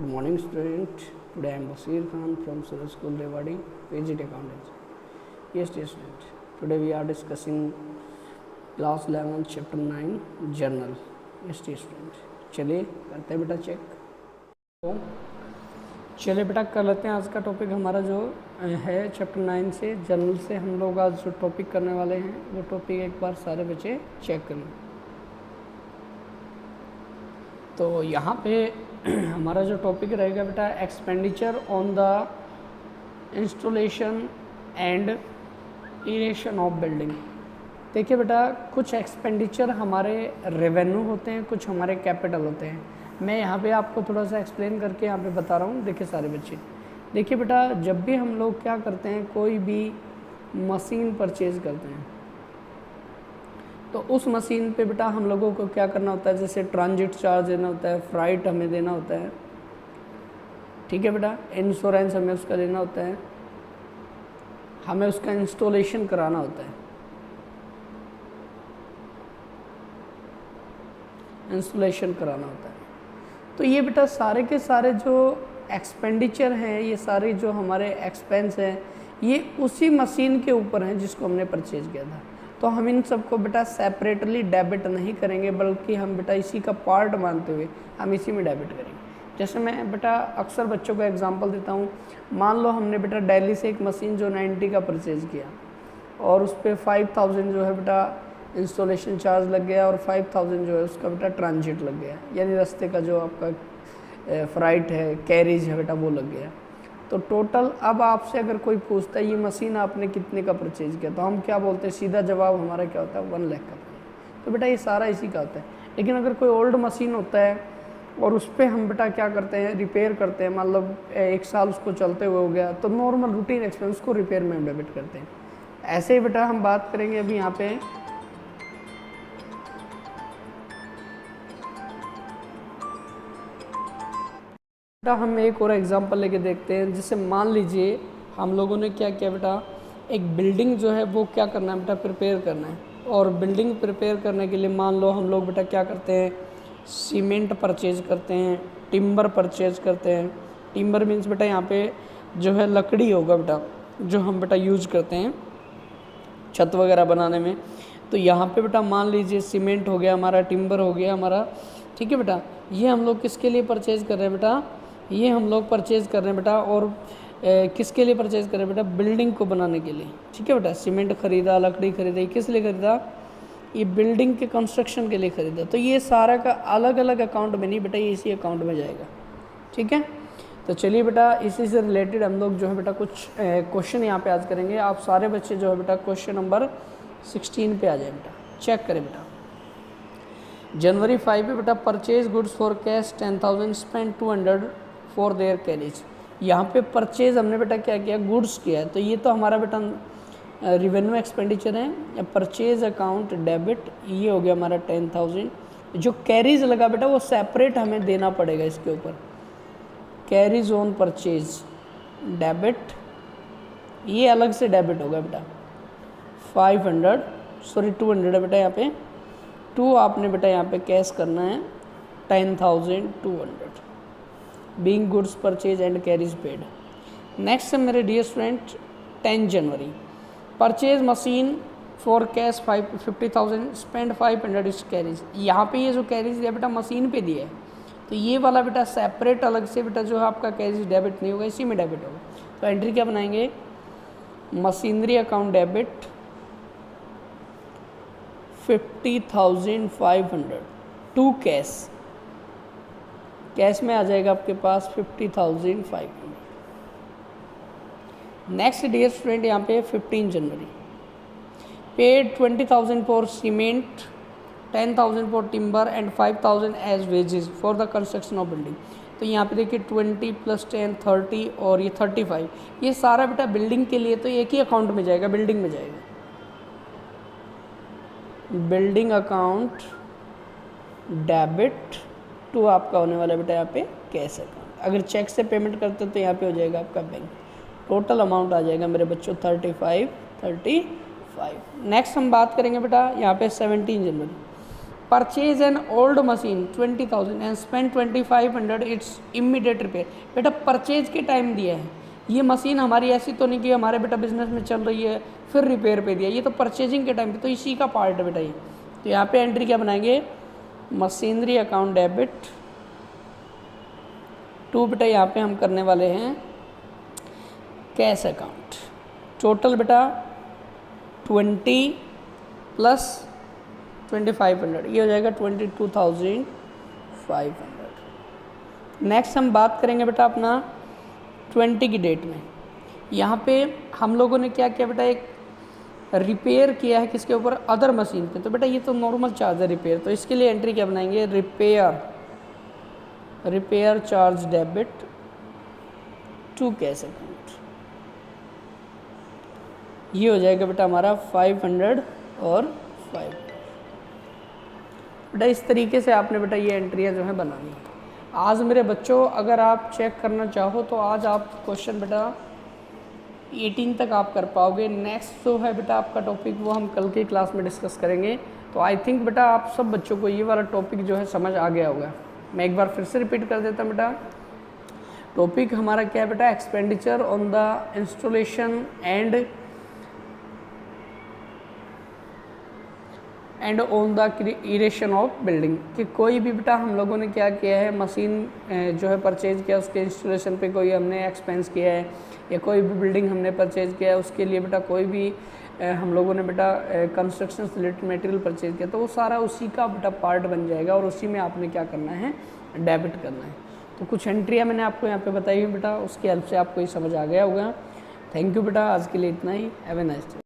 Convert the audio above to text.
Good morning, student. Today I am Basir Khan from Suraj School, Rewari, PGT Accountancy. Yes, dear student. Today we are discussing class 11, chapter 9, journal. Yes, dear student. चलिए करते हैं बेटा check. तो चलिए बेटा कर लेते हैं आज का टॉपिक हमारा जो है चैप्टर 9 से जर्नल से हम लोग आज जो टॉपिक करने वाले हैं वो टॉपिक एक बार सारे बच्चे चेक कर लें। तो यहाँ पे हमारा जो टॉपिक रहेगा बेटा expenditure on the installation and erection of building. देखिए बेटा कुछ एक्सपेंडिचर हमारे रेवेन्यू होते हैं, कुछ हमारे कैपिटल होते हैं। मैं यहाँ पे आपको थोड़ा सा एक्सप्लेन करके यहाँ पे बता रहा हूँ। देखिए सारे बच्चे, देखिए बेटा जब भी हम लोग क्या करते हैं, कोई भी मशीन परचेज करते हैं तो उस मशीन पे बेटा हम लोगों को क्या करना होता है, जैसे ट्रांजिट चार्ज देना होता है, फ्राइट हमें देना होता है, ठीक है बेटा, इंश्योरेंस हमें उसका देना होता है, हमें उसका इंस्टॉलेशन कराना होता है, इंस्टॉलेशन कराना होता है। तो ये बेटा सारे के सारे जो एक्सपेंडिचर हैं, ये सारे जो हमारे एक्सपेंस हैं, ये उसी मशीन के ऊपर हैं जिसको हमने परचेज किया था। तो हम इन सबको बेटा सेपरेटली डेबिट नहीं करेंगे, बल्कि हम बेटा इसी का पार्ट मानते हुए हम इसी में डेबिट करेंगे। जैसे मैं बेटा अक्सर बच्चों को एग्जांपल देता हूँ। मान लो हमने बेटा दिल्ली से एक मशीन जो 90 का परचेज़ किया और उस पर 5000 जो है बेटा इंस्टॉलेशन चार्ज लग गया और 5000 जो है उसका बेटा ट्रांजिट लग गया, यानी रास्ते का जो आपका फ्राइट है, कैरेज है बेटा, वो लग गया। तो टोटल अब आपसे अगर कोई पूछता है ये मशीन आपने कितने का परचेज किया, तो हम क्या बोलते हैं, सीधा जवाब हमारा क्या होता है, 1 लाख का। तो बेटा ये सारा इसी का होता है। लेकिन अगर कोई ओल्ड मशीन होता है और उस पर हम बेटा क्या करते हैं, रिपेयर करते हैं, मतलब 1 साल उसको चलते हुए हो गया, तो नॉर्मल रूटीन एक्सपेंस को रिपेयर में डेबिट करते हैं। ऐसे ही बेटा हम बात करेंगे अभी यहाँ पे बेटा हम एक और एग्जांपल लेके देखते हैं। जैसे मान लीजिए हम लोगों ने क्या किया बेटा, एक बिल्डिंग जो है वो क्या करना है बेटा, प्रिपेयर करना है। और बिल्डिंग प्रिपेयर करने के लिए मान लो हम लोग बेटा क्या करते हैं, सीमेंट परचेज करते हैं, टिम्बर परचेज करते हैं। टिम्बर मीन्स बेटा यहाँ पे जो है लकड़ी होगा बेटा, जो हम बेटा यूज करते हैं छत वगैरह बनाने में। तो यहाँ पे बेटा मान लीजिए सीमेंट हो गया हमारा, टिम्बर हो गया हमारा, ठीक है बेटा। ये हम लोग किसके लिए परचेज़ कर रहे हैं बेटा, ये हम लोग परचेज़ कर रहे हैं बेटा, और किसके लिए परचेज़ कर रहे हैं बेटा, बिल्डिंग को बनाने के लिए, ठीक है बेटा। सीमेंट खरीदा, लकड़ी खरीदी, किस लिए खरीदा, ये बिल्डिंग के कंस्ट्रक्शन के लिए खरीदा। तो ये सारा का अलग अलग अकाउंट में नहीं बेटा, ये इसी अकाउंट में जाएगा, ठीक है। तो चलिए बेटा इसी से रिलेटेड हम लोग जो है बेटा कुछ क्वेश्चन यहाँ पे आज करेंगे। आप सारे बच्चे जो है बेटा क्वेश्चन नंबर 16 पे आ जाए बेटा, चेक करें बेटा। जनवरी 5 पे बेटा purchase goods for cash 10,000 spend 200 for their carriage. यहाँ पे परचेज हमने बेटा क्या किया, गुड्स किया है। तो ये तो हमारा बेटा रिवेन्यू एक्सपेंडिचर है। परचेज अकाउंट डेबिट, ये हो गया हमारा 10,000। जो कैरीज लगा बेटा वो सेपरेट हमें देना पड़ेगा इसके ऊपर। कैरीज ऑन परचेज डेबिट, ये अलग से डेबिट होगा बेटा। 200 है बेटा, यहाँ पे 2 आपने बेटा यहाँ पे कैश करना है, 10,200 being goods purchase and carriage paid. Next है मेरे डियर स्टूडेंट 10 जनवरी purchase machine for cash 50,000 spend 500 इस कैरीज। यहाँ पे ये जो कैरीज दिया बेटा मशीन पे दिया है, तो ये वाला बेटा सेपरेट अलग से बेटा जो है आपका कैरीज डेबिट नहीं होगा, इसी में डेबिट होगा। तो एंट्री क्या बनाएंगे, machinery account debit 50,500 to cash, cash में आ जाएगा आपके पास 50,500। नेक्स्ट डियर स्टूडेंट यहाँ पे 15 January paid 20,000 for cement, 10,000 for timber and 5,000 as wages for the construction of building. तो यहाँ पे देखिए 20 + 10 30 और ये 35, ये सारा बेटा बिल्डिंग के लिए तो एक ही अकाउंट में जाएगा, बिल्डिंग में जाएगा। बिल्डिंग अकाउंट डेबिट टू आपका होने वाला बेटा यहाँ पे कैश अकाउंट। अगर चेक से पेमेंट करते तो यहाँ पे हो जाएगा आपका बैंक। टोटल अमाउंट आ जाएगा मेरे बच्चों 35। नेक्स्ट हम बात करेंगे बेटा यहाँ पे 17 January purchase an old machine 20,000 and spend 2,500 it's immediate repair. बेटा परचेज के टाइम दिया है, ये मशीन हमारी ऐसी तो नहीं कि हमारे बेटा बिजनेस में चल रही है फिर रिपेयर पे दिया, ये तो परचेजिंग के टाइम पे, तो इसी का पार्ट है बेटा ये। तो यहाँ पे एंट्री क्या बनाएंगे, मशीनरी अकाउंट डेबिट टू, बेटा यहाँ पे हम करने वाले हैं कैश अकाउंट। टोटल बेटा 20 प्लस 2,500, ये हो जाएगा 22,500। नेक्स्ट हम बात करेंगे बेटा अपना 20 की डेट में। यहाँ पे हम लोगों ने क्या किया बेटा, एक रिपेयर किया है किसके ऊपर, अदर मशीन पे। तो बेटा ये तो नॉर्मल चार्ज है रिपेयर, तो इसके लिए एंट्री क्या बनाएंगे, repair charge debit to cash account. ये हो जाएगा बेटा हमारा 500 और 500। बेटा इस तरीके से आपने बेटा ये एंट्रियाँ जो है बनानी है। आज मेरे बच्चों अगर आप चेक करना चाहो तो आज आप क्वेश्चन बेटा 18 तक आप कर पाओगे। नेक्स्ट जो है बेटा आपका टॉपिक वो हम कल की क्लास में डिस्कस करेंगे। तो आई थिंक बेटा आप सब बच्चों को ये वाला टॉपिक जो है समझ आ गया होगा। मैं एक बार फिर से रिपीट कर देता हूँ बेटा, टॉपिक हमारा क्या है बेटा, expenditure on the installation and on the creation of building. कि कोई भी बेटा हम लोगों ने क्या किया है, मशीन जो है परचेज किया, उसके इंस्टॉलेशन पे कोई हमने एक्सपेंस किया है, या कोई भी बिल्डिंग हमने परचेज किया है उसके लिए बेटा कोई भी हम लोगों ने बेटा कंस्ट्रक्शन से रिलेटेड मटेरियल परचेज किया, तो वो सारा उसी का बेटा पार्ट बन जाएगा और उसी में आपने क्या करना है, डेबिट करना है। तो कुछ एंट्रियाँ मैंने आपको यहाँ पे बताई हुई बेटा, उसकी हेल्प से आपको ये समझ आ गया होगा। थैंक यू बेटा, आज के लिए इतना ही। Have a nice day.